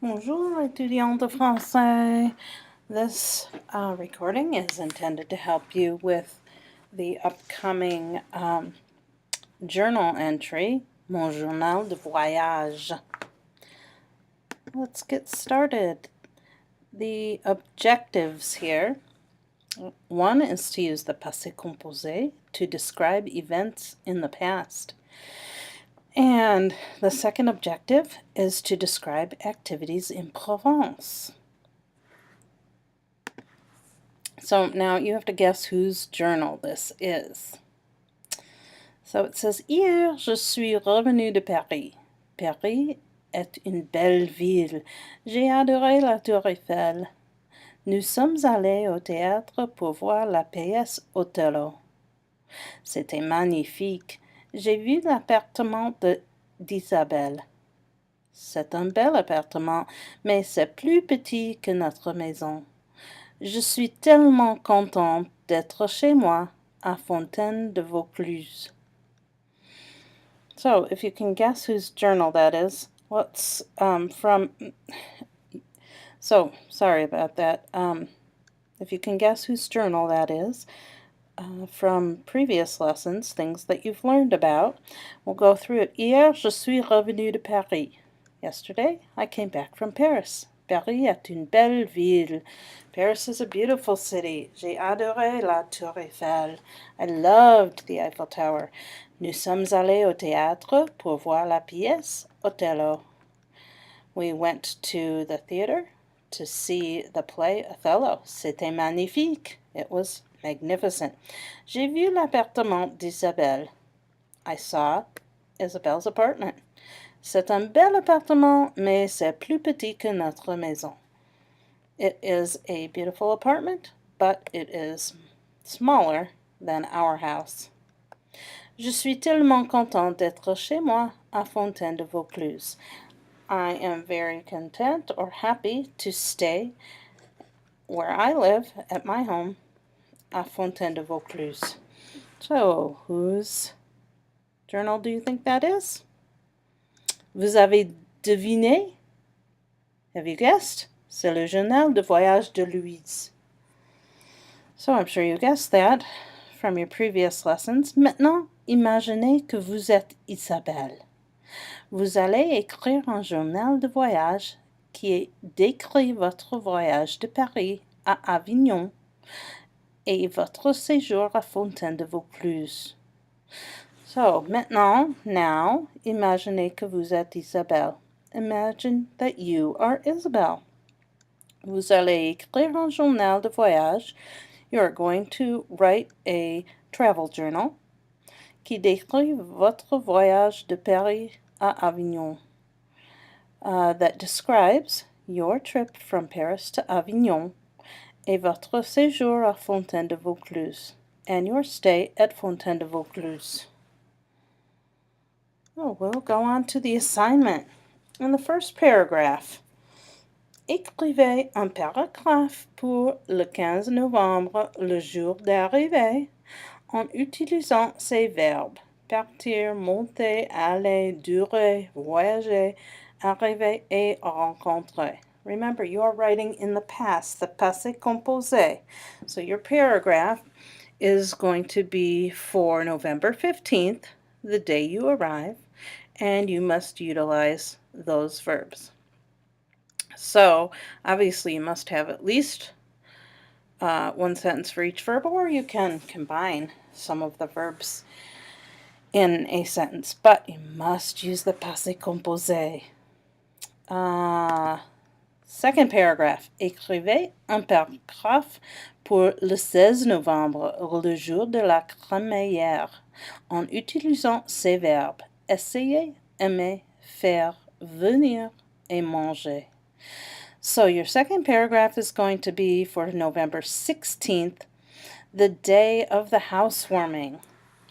Bonjour, étudiants de français. This recording is intended to help you with the upcoming journal entry, Mon journal de voyage. Let's get started. The objectives here. One is to use the passé composé to describe events in the past. And the second objective is to describe activities in Provence. So now you have to guess whose journal this is. So it says, Hier, je suis revenu de Paris. Paris est une belle ville. J'ai adoré la Tour Eiffel. Nous sommes allés au théâtre pour voir la pièce Othello. C'était magnifique. J'ai vu l'appartement d'Isabelle. C'est un bel appartement, mais c'est plus petit que notre maison. Je suis tellement contente d'être chez moi à Fontaine de Vaucluse. So, if you can guess whose journal that is, what's from... So, sorry about that. If you can guess whose journal that is, from previous lessons, things that you've learned about, we'll go through it. Hier, je suis revenu de Paris. Yesterday, I came back from Paris. Paris est une belle ville. Paris is a beautiful city. J'ai adoré la Tour Eiffel. I loved the Eiffel Tower. Nous sommes allés au théâtre pour voir la pièce Othello. We went to the theater to see the play Othello. C'était magnifique. It was magnificent. J'ai vu l'appartement d'Isabelle. I saw Isabelle's apartment. C'est un bel appartement, mais c'est plus petit que notre maison. It is a beautiful apartment, but it is smaller than our house. Je suis tellement contente d'être chez moi à Fontaine de Vaucluse. I am very content or happy to stay where I live at my home à Fontaine de Vaucluse. So, whose journal do you think that is? Vous avez deviné? Have you guessed? C'est le journal de voyage de Louise. So I'm sure you guessed that from your previous lessons. Maintenant, imaginez que vous êtes Isabelle. Vous allez écrire un journal de voyage qui décrit votre voyage de Paris à Avignon et votre séjour à Fontaine de Vaucluse. So, maintenant, now, imaginez que vous êtes Isabelle. Imagine that you are Isabelle. Vous allez écrire un journal de voyage. You are going to write a travel journal qui décrit votre voyage de Paris à Avignon. That describes your trip from Paris to Avignon et votre séjour à Fontaine de Vaucluse and your stay at Fontaine de Vaucluse. Oh, we'll go on to the assignment. In the first paragraph, écrivez un paragraphe pour le 15 novembre, le jour d'arrivée, en utilisant ces verbes partir, monter, aller, durer, voyager, arriver et rencontrer. Remember, you are writing in the past, the passé composé. So your paragraph is going to be for November 15th, the day you arrive, and you must utilize those verbs. So, obviously, you must have at least one sentence for each verb, or you can combine some of the verbs in a sentence, but you must use the passé composé. Second paragraph. Écrivez un paragraphe pour le 16 novembre, le jour de la crémaillère, en utilisant ces verbes essayer, aimer, faire, venir, et manger. So your second paragraph is going to be for November 16th, the day of the housewarming.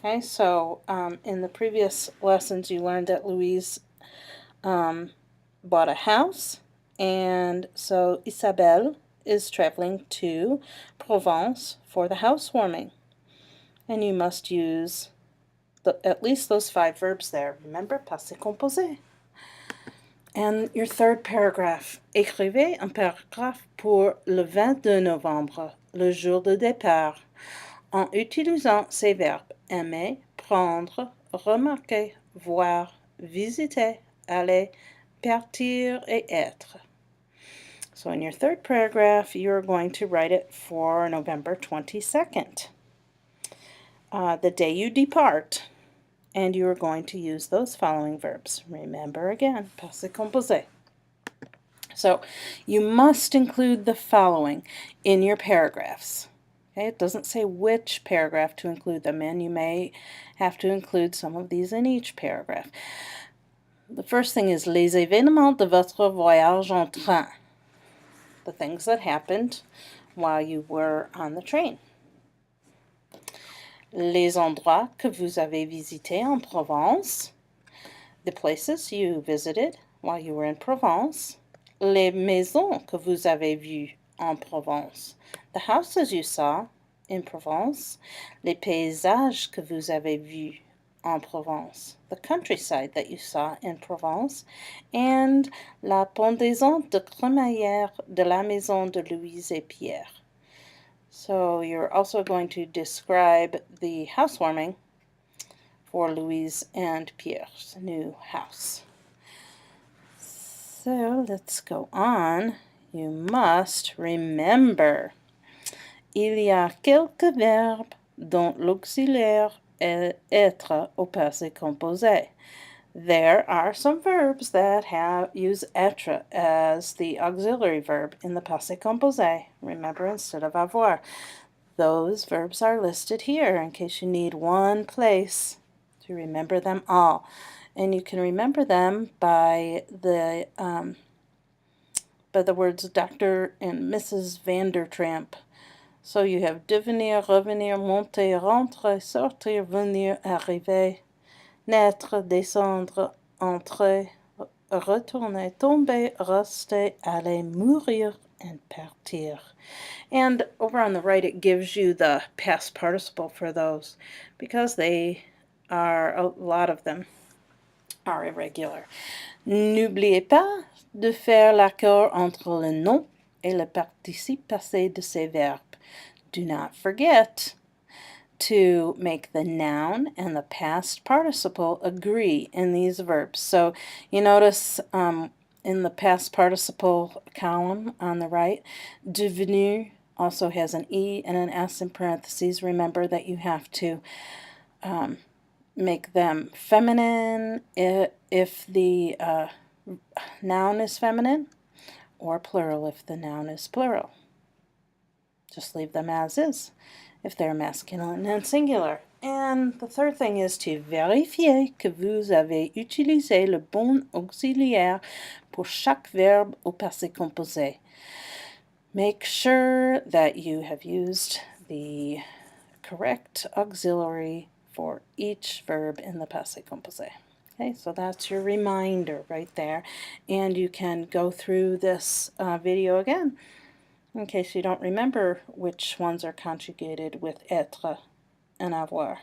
Okay, so in the previous lessons you learned that Louise bought a house, and so Isabelle is traveling to Provence for the housewarming. And you must use at least those 5 verbs there. Remember, passé composé. And your third paragraph. Écrivez un paragraphe pour le 22 novembre, le jour de départ, en utilisant ces verbes aimer, prendre, remarquer, voir, visiter, aller, partir et être. So in your third paragraph, you're going to write it for November 22nd, the day you depart, and you are going to use those following verbs. Remember again, passé composé. So you must include the following in your paragraphs. Okay, it doesn't say which paragraph to include them in. You may have to include some of these in each paragraph. The first thing is les événements de votre voyage en train. The things that happened while you were on the train. Les endroits que vous avez visités en Provence. The places you visited while you were in Provence. Les maisons que vous avez vues en Provence. The houses you saw in Provence. Les paysages que vous avez vus en Provence. The countryside that you saw in Provence. And la pendaison de crémaillère de la maison de Louise et Pierre. So you're also going to describe the housewarming for Louise and Pierre's new house. So let's go on. You must remember. Il y a quelques verbes dont l'auxiliaire est être au passé composé. There are some verbs that use être as the auxiliary verb in the passé composé. Remember, instead of avoir. Those verbs are listed here in case you need one place to remember them all. And you can remember them by the words Dr. and Mrs. Vandertramp. So you have devenir, revenir, monter, rentrer, sortir, venir, arriver, naître, descendre, entrer, retourner, tomber, rester, aller, mourir, and partir. And over on the right it gives you the past participle for those because a lot of them are irregular. N'oubliez pas de faire l'accord entre le nom et le participe passé de ces verbes. Do not forget to make the noun and the past participle agree in these verbs. So you notice in the past participle column on the right, devenu also has an E and an S in parentheses. Remember that you have to make them feminine if the noun is feminine, or plural if the noun is plural. Just leave them as is if they're masculine and singular. And the third thing is to vérifier que vous avez utilisé le bon auxiliaire pour chaque verbe au passé composé. Make sure that you have used the correct auxiliary for each verb in the passé composé. Okay, so that's your reminder right there. And you can go through this video again in case you don't remember which ones are conjugated with être and avoir.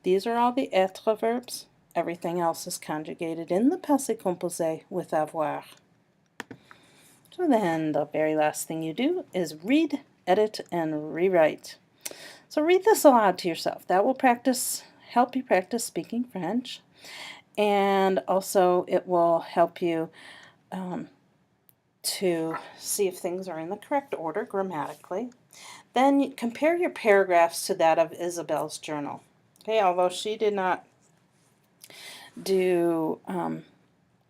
These are all the être verbs. Everything else is conjugated in the passé composé with avoir. So then the very last thing you do is read, edit, and rewrite. So read this aloud to yourself. That will help you practice speaking French, and also it will help you to see if things are in the correct order grammatically. Then compare your paragraphs to that of Isabel's journal. Okay, although she did not do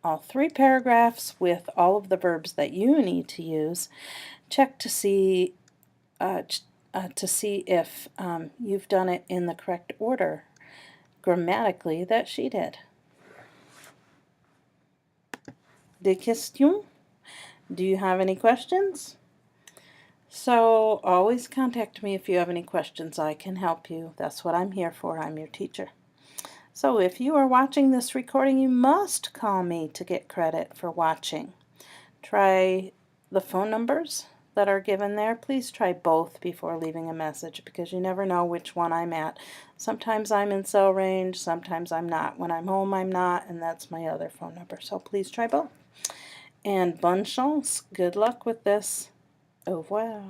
all 3 paragraphs with all of the verbs that you need to use, check to see if you've done it in the correct order grammatically that she did. Des questions? Do you have any questions? So always contact me if you have any questions. I can help you. That's what I'm here for. I'm your teacher. So if you are watching this recording, you must call me to get credit for watching. Try the phone numbers that are given there. Please try both before leaving a message because you never know which one I'm at. Sometimes I'm in cell range, sometimes I'm not. When I'm home, I'm not, and that's my other phone number. So please try both. And bonne chance. Good luck with this. Au revoir.